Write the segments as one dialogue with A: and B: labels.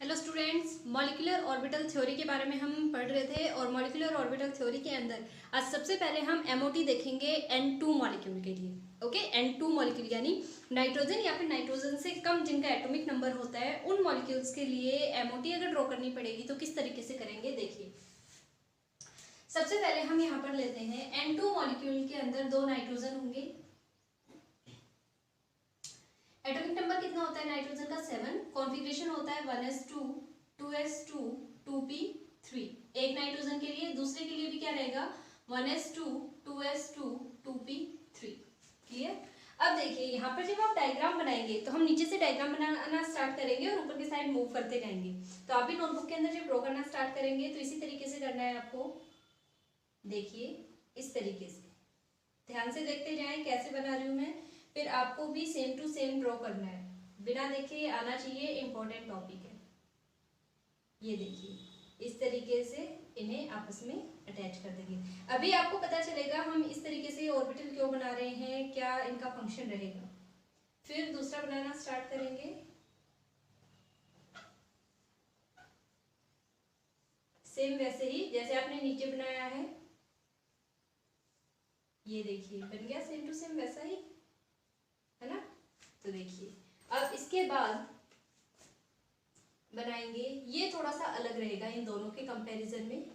A: Hello students, molecular orbital theory के बारे में हम पढ़ रहे थे और मॉलिक्यूलर ऑर्बिटल थ्योरी के अंदर आज सबसे पहले हम एमओटी देखेंगे N2 मॉलिक्यूल के लिए। ओके, N2 मॉलिक्यूल यानी नाइट्रोजन या फिर नाइट्रोजन से कम जिनका एटॉमिक नंबर होता है उन मॉलिक्यूल्स के लिए एमओटी अगर ड्रॉ करनी पड़ेगी तो किस तरीके से करेंगे देखिए। सबसे पहले हम यहाँ पर लेते हैं N2 मॉलिक्यूल के अंदर दो नाइट्रोजन होंगे। एटॉमिक नंबर कितना होता है नाइट्रोजन का 7। कॉन्फ़िगरेशन होता है 1s2 2s2 2p3। एक नाइट्रोजन के लिए, दूसरे के लिए भी क्या रहेगा 1s2 2s2 2p3। क्लियर। अब देखिए यहाँ पर जब आप डायग्राम बनाएंगे तो हम नीचे से डायग्राम बनाना स्टार्ट करेंगे और ऊपर की साइड मूव करते जाएंगे। तो आप भी नोटबुक के अंदर जब ड्रॉ करना स्टार्ट करेंगे तो इसी तरीके से करना है आपको। देखिए इस तरीके से ध्यान से देखते जाएं कैसे बना रही हूँ मैं, फिर आपको भी सेम टू सेम ड्रॉ करना है, बिना देखे आना चाहिए। इंपॉर्टेंट टॉपिक है ये। देखिए इस तरीके से इन्हें आपस में अटैच कर देंगे। अभी आपको पता चलेगा हम इस तरीके से ऑर्बिटल क्यों बना रहे हैं, क्या इनका फंक्शन रहेगा। फिर दूसरा बनाना स्टार्ट करेंगे। सेम वैसे ही जैसे आपने नीचे बनाया है, ये देखिए बन गया सेम टू सेम वैसा ही, है ना। तो देखिए अब इसके बाद बनाएंगे, ये थोड़ा सा अलग रहेगा इन दोनों के कंपैरिजन में।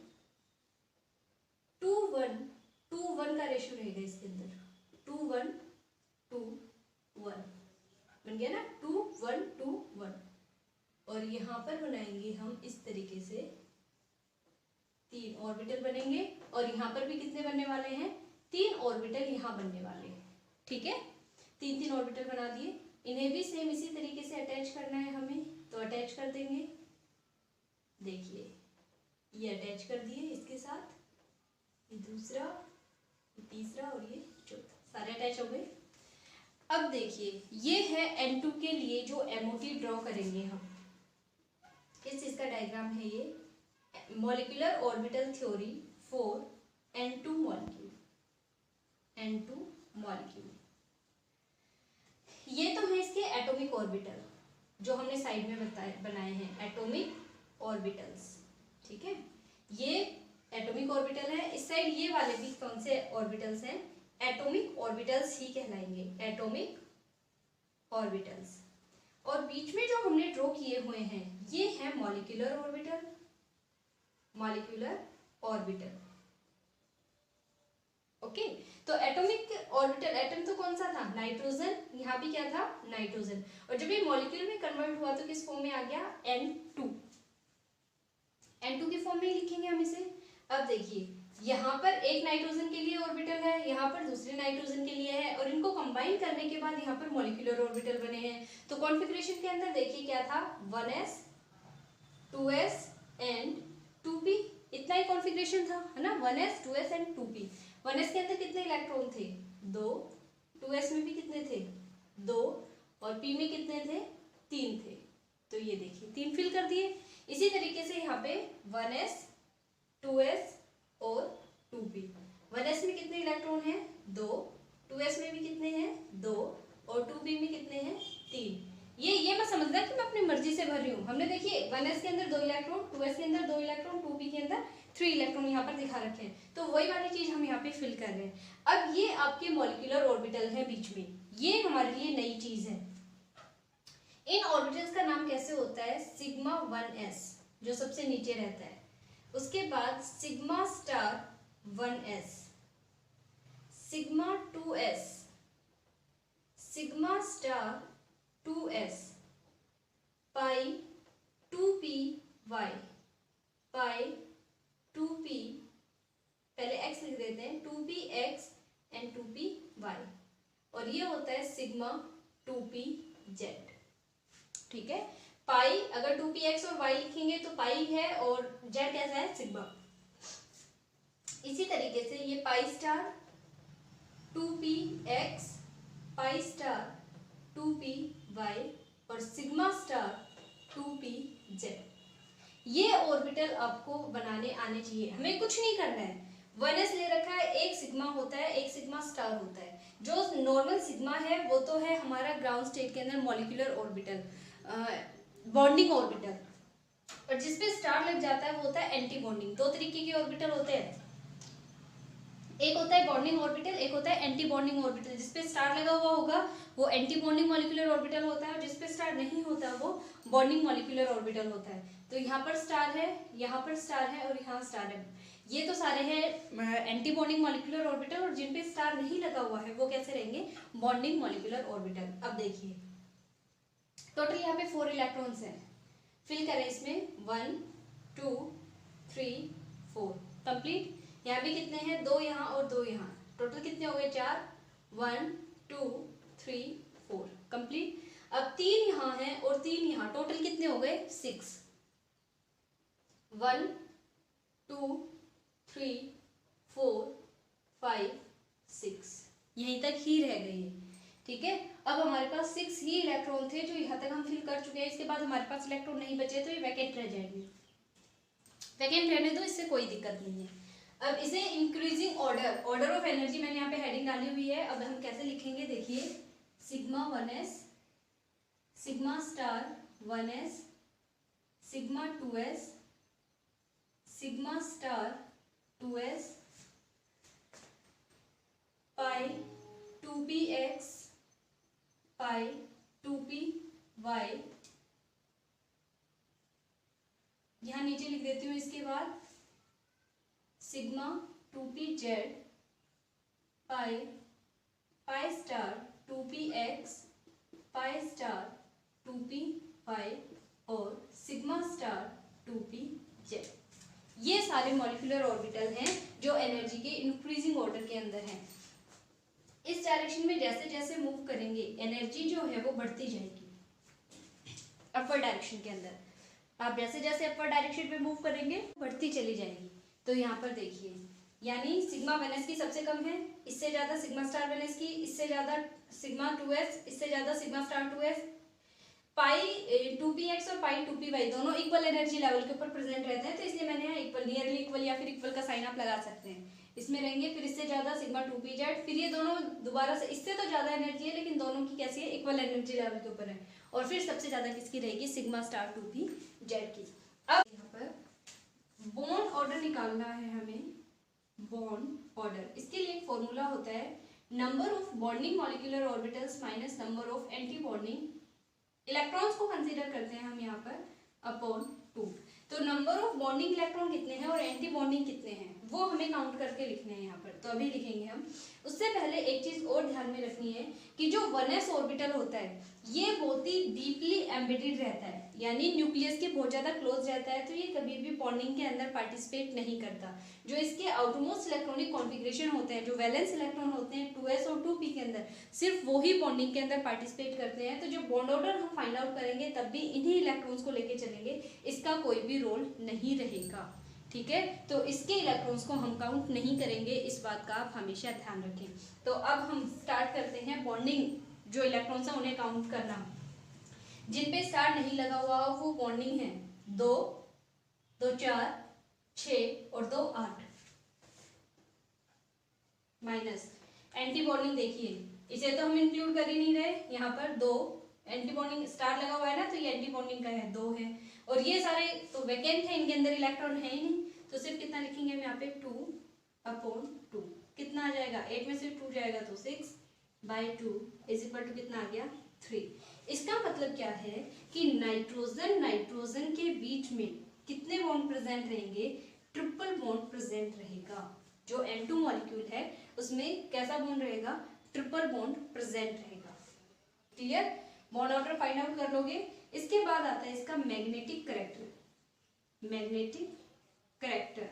A: 2:1 का रेशियो रहेगा इसके अंदर। 2:1 बन गया ना, 2:1 और यहाँ पर बनाएंगे हम इस तरीके से 3 ऑर्बिटल बनेंगे और यहाँ पर भी कितने बनने वाले हैं 3 ऑर्बिटल यहाँ बनने वाले हैं। ठीक है, 3 ऑर्बिटल बना दिए। इन्हें भी सेम इसी तरीके से अटैच करना है हमें, तो अटैच कर देंगे। देखिए ये अटैच कर दिए इसके साथ, ये दूसरा, ये तीसरा और ये चौथा, सारे अटैच हो गए। अब देखिए ये है N2 के लिए जो एमओटी ड्रॉ करेंगे हम। किस चीज का डायग्राम है ये, molecular orbital theory for N2 molecule. N2 molecule ये तो है इसके एटॉमिक ऑर्बिटल जो हमने साइड में बनाए हैं, एटॉमिक ऑर्बिटल्स। ठीक है, ये एटॉमिक ऑर्बिटल है। इस साइड ये वाले भी कौन से ऑर्बिटल्स हैं, एटॉमिक ऑर्बिटल्स ही कहलाएंगे, एटॉमिक ऑर्बिटल्स। और बीच में जो हमने ड्रॉ किए हुए हैं ये है molecular orbital. Molecular orbital okay. तो एटॉमिक ऑर्बिटल, एटम तो कौन सा था नाइट्रोजन, यहाँ भी क्या था नाइट्रोजन, और जब ये मॉलिक्यूल में कन्वर्ट हुआ तो किस फॉर्म में आ गया N2। N2 के फॉर्म में लिखेंगे हम इसे। अब देखिए यहाँ पर एक नाइट्रोजन के लिए ऑर्बिटल है, यहाँ पर दूसरे नाइट्रोजन के लिए है, और इनको कंबाइन करने के बाद यहाँ पर मॉलिक्यूलर ऑर्बिटल बने हैं। तो कॉन्फ़िगरेशन के अंदर देखिए क्या था 1s 2s एंड 2p, इतना ही कॉन्फ़िगरेशन था, है ना। 1s 2s and 2p। 1s के अंदर कितने इलेक्ट्रॉन थे 2, 2s में भी कितने थे 2, और p में कितने थे 3 थे। तो ये देखिए 3 फिल कर दिए। इसी तरीके से यहाँ पे 1s 2s और 2p। 1s में कितने इलेक्ट्रॉन हैं 2, 2s में भी कितने हैं 2, और 2p में कितने हैं 3। ये मत समझना कि मैं अपनी मर्जी से भर रही हूँ। हमने देखिए 1s के अंदर 2 इलेक्ट्रॉन, 2s के अंदर 2 इलेक्ट्रॉन, 2p के अंदर 3 इलेक्ट्रॉन यहाँ पर दिखा रखे हैं, तो वही वाली चीज हम यहाँ पे फिल कर रहे हैं। अब ये आपके मॉलिक्यूलर ऑर्बिटल है बीच में, ये हमारे लिए नई चीज है। इन ऑर्बिटल्स का नाम कैसे होता है, सिग्मा 1s जो सबसे नीचे रहता है, उसके बाद sigma star 1s, sigma 2s, sigma star 2s, पाई 2py, पाई 2p, पहले x लिख देते हैं 2px एंड 2py, और ये होता है सिग्मा 2pz। ठीक है, पाई अगर 2px और y लिखेंगे तो पाई है और z कैसा है सिग्मा। इसी तरीके से ये पाई star 2px, pi star 2py और सिग्मा स्टार 2pz। ये ऑर्बिटल आपको बनाने आने चाहिए, हमें कुछ नहीं करना है। 1s ले रखा है, एक सिग्मा होता है, एक सिग्मा स्टार होता है। जो नॉर्मल सिग्मा है वो तो है हमारा ग्राउंड स्टेट के अंदर मॉलिक्यूलर ऑर्बिटल, बॉन्डिंग ऑर्बिटल। और जिसपे स्टार लग जाता है वो होता है एंटी बॉन्डिंग। दो तरीके के ऑर्बिटल होते हैं, एक होता है बॉन्डिंग ऑर्बिटल, एक होता है एंटी बॉन्डिंग ऑर्बिटल। जिसपे स्टार लगा हुआ होगा वो एंटी बॉन्डिंग मॉलिक्यूलर ऑर्बिटल होता है, और जिसपे स्टार नहीं होता वो बॉन्डिंग मॉलिक्यूलर ऑर्बिटल होता है। तो यहाँ पर स्टार है, यहाँ पर स्टार है और यहाँ स्टार है। ये तो सारे हैं एंटी बॉन्डिंग मॉलिक्यूलर ऑर्बिटल, और जिन पे स्टार नहीं लगा हुआ है वो कैसे रहेंगे, बॉन्डिंग मॉलिक्यूलर ऑर्बिटल। अब देखिए टोटल यहाँ पे 4 इलेक्ट्रॉन्स हैं, फिल करें इसमें 1 2 3 4 कंप्लीट। यहाँ भी कितने हैं, 2 यहाँ और 2 यहाँ, टोटल कितने हो गए 4, 1 2 3 4 कंप्लीट। अब 3 यहाँ हैं और 3 यहाँ, टोटल कितने हो गए 6, 1 2 3 4 5 6, यहीं तक ही रह गई है। ठीक है, अब हमारे पास 6 ही इलेक्ट्रॉन थे जो यहाँ तक हम फिल कर चुके हैं। इसके बाद हमारे पास इलेक्ट्रॉन नहीं बचे तो ये वैकेंट रह जाएंगे। वैकेंट रहने दो, इससे कोई दिक्कत नहीं है। अब इसे increasing order, order of energy मैंने यहाँ पे हेडिंग डाली हुई है। अब हम कैसे लिखेंगे देखिए, sigma 1s, sigma star 1s, sigma 2s, sigma star 2s, pi 2px, pi 2py, यहां नीचे लिख देती हूँ। इसके बाद sigma 2pz, pi pi star 2px, pi star 2py और सिग्मा स्टार 2pz। ये सारे मॉलिक्यूलर ऑर्बिटल हैं जो एनर्जी के इंक्रीजिंग ऑर्डर के अंदर हैं। इस डायरेक्शन में जैसे जैसे मूव करेंगे एनर्जी जो है वो बढ़ती जाएगी अपवर्ड डायरेक्शन के अंदर। आप जैसे जैसे अपवर्ड डायरेक्शन में मूव करेंगे बढ़ती चली जाएगी। तो यहाँ पर देखिए, यानी सिग्मा 1s की सबसे कम है, इससे ज्यादा सिग्मा स्टार 1s की, इससे ज्यादा सिग्मा 2s, इससे ज्यादा sigma star 2s। Pi 2px और पाई 2py दोनों इक्वल एनर्जी लेवल के ऊपर प्रेजेंट रहते हैं, तो इसलिए मैंने यहाँ इक्वल, नियरली इक्वल या फिर इक्वल का साइन आप लगा सकते हैं। इसमें रहेंगे फिर इससे ज्यादा सिग्मा 2pz, फिर ये दोनों दोबारा से, इससे तो ज्यादा एनर्जी है लेकिन दोनों की कैसी है, इक्वल एनर्जी लेवल के ऊपर है। और फिर सबसे ज्यादा किसकी रहेगी, सिग्मा स्टार 2pz की। अब यहाँ पर बॉन्ड ऑर्डर निकालना है हमें, बॉन्ड ऑर्डर। इसके लिए एक फॉर्मूला होता है, number of bonding molecular orbitals minus number of anti bonding electrons को कंसीडर करते हैं हम यहाँ पर अपॉन 2। तो नंबर ऑफ बॉन्डिंग इलेक्ट्रॉन कितने हैं और एंटी बॉन्डिंग कितने हैं वो हमें काउंट करके लिखने हैं यहाँ पर। तो अभी लिखेंगे हम। उससे पहले एक चीज और ध्यान में रखनी है कि जो 1s ऑर्बिटल होता है ये बहुत ही डीपली एम्बेडेड रहता है, यानी न्यूक्लियस के बहुत ज्यादा क्लोज रहता है, तो ये कभी भी बॉन्डिंग के अंदर पार्टिसिपेट नहीं करता। जो इसके आउटरमोस्ट इलेक्ट्रॉनिक कॉन्फ़िगरेशन होते हैं, जो वैलेंस इलेक्ट्रॉन होते हैं 2s और 2p के अंदर, सिर्फ वो ही बॉन्डिंग के अंदर पार्टिसिपेट करते हैं। तो जो बॉन्ड ऑर्डर हम फाइंड आउट करेंगे तब भी इन्हीं इलेक्ट्रॉन्स को लेके चलेंगे, इसका कोई भी रोल नहीं रहेगा। ठीक है, तो इसके इलेक्ट्रॉन्स को हम काउंट नहीं करेंगे, इस बात का आप हमेशा ध्यान रखें। तो अब हम स्टार्ट करते हैं बॉन्डिंग जो इलेक्ट्रॉन्स है उन्हें काउंट करना। जिन पे स्टार नहीं लगा हुआ वो बॉन्डिंग है 2 2 4 6 और 2 8 माइनस एंटी बॉन्डिंग। देखिए इसे तो हम इंक्लूड कर ही नहीं रहे, यहाँ पर 2 एंटी बॉन्डिंग स्टार लगा हुआ है ना, तो ये एंटी बॉन्डिंग का है 2 है, और ये सारे तो वैकेंट है, इनके अंदर इलेक्ट्रॉन है ही नहीं, तो सिर्फ कितना लिखेंगे हम यहाँ पे 2/2। कितना आ जाएगा, 8 में से 2 जाएगा तो 6/2 इज इक्वल टू कितना आ गया 3। इसका मतलब क्या है कि नाइट्रोजन के बीच में कितने बॉन्ड प्रेजेंट रहेंगे, ट्रिपल बॉन्ड प्रेजेंट रहेगा। जो N2 मॉलिक्यूल है उसमें कैसा बॉन्ड रहेगा, ट्रिपल बॉन्ड प्रेजेंट रहेगा। Clear, bond order find out कर लोगे। इसके बाद आता है इसका magnetic character. Magnetic character,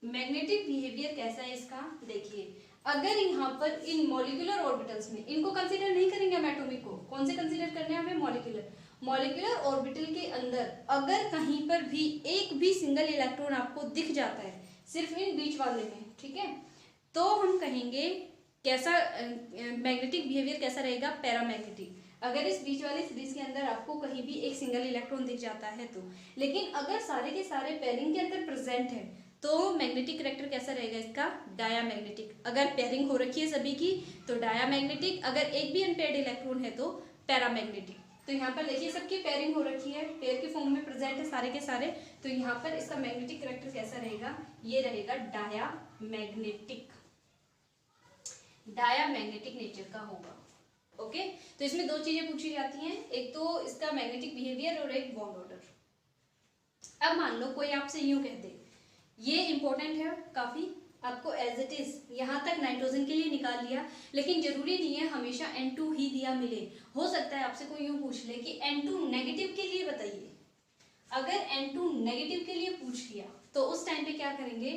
A: magnetic behaviour कैसा है इसका, देखिए अगर यहाँ पर इन मॉलिक्यूलर ऑर्बिटल्स में, इनको कंसीडर नहीं करेंगे हम एटॉमिक को, कौन से कंसीडर करने हैं हमें, मॉलिक्यूलर ऑर्बिटल के अंदर अगर कहीं पर भी एक भी सिंगल इलेक्ट्रॉन आपको दिख जाता है सिर्फ इन बीच वाले में, ठीक है, तो हम कहेंगे कैसा मैग्नेटिक बिहेवियर कैसा रहेगा, पैरामैग्नेटिक। अगर इस बीच वाली सीरीज के अंदर आपको कहीं भी एक सिंगल इलेक्ट्रॉन दिख जाता है तो, लेकिन अगर सारे के सारे पेयरिंग के अंदर प्रेजेंट है तो मैग्नेटिक कैरेक्टर कैसा रहेगा इसका, डायामैग्नेटिक। अगर पेयरिंग हो रखी है सभी की तो डायामैग्नेटिक, अगर एक भी अनपेयर्ड इलेक्ट्रॉन है तो पैरामैग्नेटिक। तो यहाँ पर देखिए सबकी पेयरिंग हो रखी है, पेयर के फॉर्म में प्रेजेंट है सारे के सारे। तो यहाँ पर इसका मैग्नेटिक कैरेक्टर कैसा रहेगा, ये रहेगा डायामैग्नेटिक नेचर का होगा। ओके, तो इसमें दो चीजें पूछी जाती हैं, एक तो इसका मैग्नेटिक बिहेवियर और एक बॉन्ड ऑर्डर। अब मान लो कोई आपसे यूं कह दे, ये इंपॉर्टेंट है काफी, आपको एज इट इज यहाँ तक नाइट्रोजन के लिए निकाल लिया, लेकिन जरूरी नहीं है हमेशा N2 ही दिया मिले। हो सकता है आपसे कोई यूं पूछ ले कि N2 नेगेटिव के लिए बताइए। अगर N2 नेगेटिव के लिए पूछ लिया तो उस टाइम पे क्या करेंगे,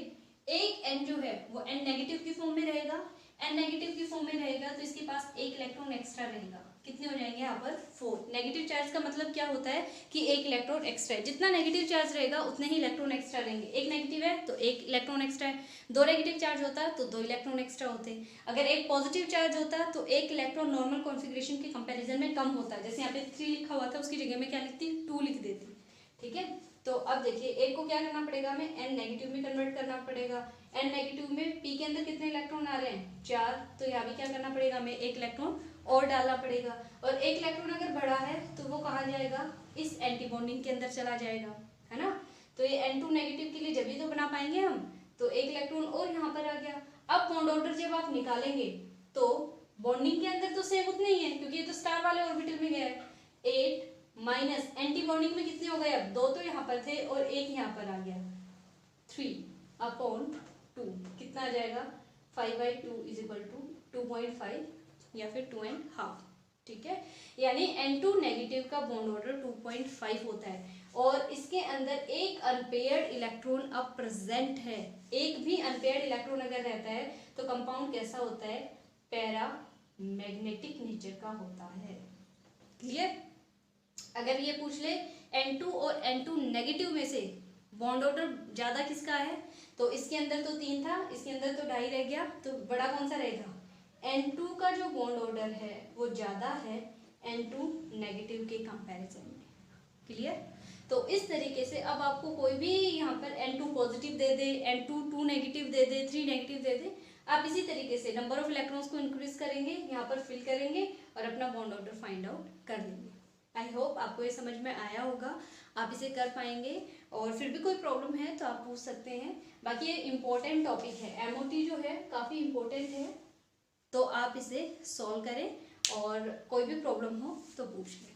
A: एक N जो है वो N नेगेटिव की फॉर्म में रहेगा, N नेगेटिव की फॉर्म में रहेगा तो इसके पास एक इलेक्ट्रॉन एक्स्ट्रा रहेगा। कितने हो जाएंगे यहाँ पर 4। नेगेटिव चार्ज का मतलब क्या होता है कि एक इलेक्ट्रॉन एक्स्ट्रा है, जितना नेगेटिव चार्ज रहेगा उतने ही इलेक्ट्रॉन एक्स्ट्रा रहेंगे। एक नेगेटिव है तो एक इलेक्ट्रॉन एक्स्ट्रा है, दो नेगेटिव चार्ज होता है तो दो इलेक्ट्रॉन एक्स्ट्रा होते हैं। अगर एक पॉजिटिव चार्ज होता तो एक इलेक्ट्रॉन नॉर्मल कॉन्फिगरेशन के कंपेरिजन में कम होता है। जैसे यहाँ पे 3 लिखा हुआ था उसकी जगह में क्या लिखती, 2 लिख देती। ठीक है, तो अब देखिए एक को क्या करना पड़ेगा, हमें N नेगेटिव में कन्वर्ट करना पड़ेगा। N नेगेटिव में P के अंदर कितने इलेक्ट्रॉन आ रहे हैं, 4, तो यहाँ भी क्या करना पड़ेगा, हमें एक इलेक्ट्रॉन और डालना पड़ेगा। और एक इलेक्ट्रॉन अगर बड़ा है तो वो कहाँ जाएगा, इस एंटी बॉन्डिंग के अंदर चला जाएगा, है ना। तो ये N2 नेगेटिव के लिए जब ही तो बना पाएंगे हम, तो एक इलेक्ट्रॉन और यहाँ पर आ गया। अब बॉन्ड ऑर्डर जब आप निकालेंगे तो बॉन्डिंग के अंदर तो सेम उतने ही है, क्योंकि ये तो स्टार वाले ऑर्बिटल में गया है। 8 माइनस एंटी बॉन्डिंग में कितने हो गए, अब 2 तो यहाँ पर थे और एक यहाँ पर आ गया, 3/2 कितना आ जाएगा, 5/2 = 2.5 या फिर 2.5। ठीक है, यानी N2 नेगेटिव का बॉन्ड ऑर्डर 2.5 होता है और इसके अंदर एक अनपेयर्ड इलेक्ट्रॉन अब प्रेजेंट है। एक भी अनपेयर्ड इलेक्ट्रॉन अगर रहता है तो कंपाउंड कैसा होता है, पैरा मैग्नेटिक नेचर का होता है। क्लियर। अगर ये पूछ ले N2 और N2 नेगेटिव में से बॉन्ड ऑर्डर ज्यादा किसका है, तो इसके अंदर तो 3 था, इसके अंदर तो 2.5 रह गया, तो बड़ा कौन सा रहेगा, N2 का जो बॉन्ड ऑर्डर है वो ज्यादा है N2 नेगेटिव के कंपैरिजन में। क्लियर। तो इस तरीके से अब आपको कोई भी यहाँ पर N2 पॉजिटिव दे दे, N2 2 नेगेटिव दे दे, 3 नेगेटिव दे दे, आप इसी तरीके से नंबर ऑफ इलेक्ट्रॉन्स को इंक्रीज करेंगे, यहाँ पर फिल करेंगे और अपना बॉन्ड ऑर्डर फाइंड आउट कर लेंगे। आई होप आपको ये समझ में आया होगा, आप इसे कर पाएंगे। और फिर भी कोई प्रॉब्लम है तो आप पूछ सकते हैं। बाकी ये इम्पोर्टेंट टॉपिक है, MOT जो है काफ़ी इम्पोर्टेंट है, तो आप इसे सॉल्व करें और कोई भी प्रॉब्लम हो तो पूछ लें।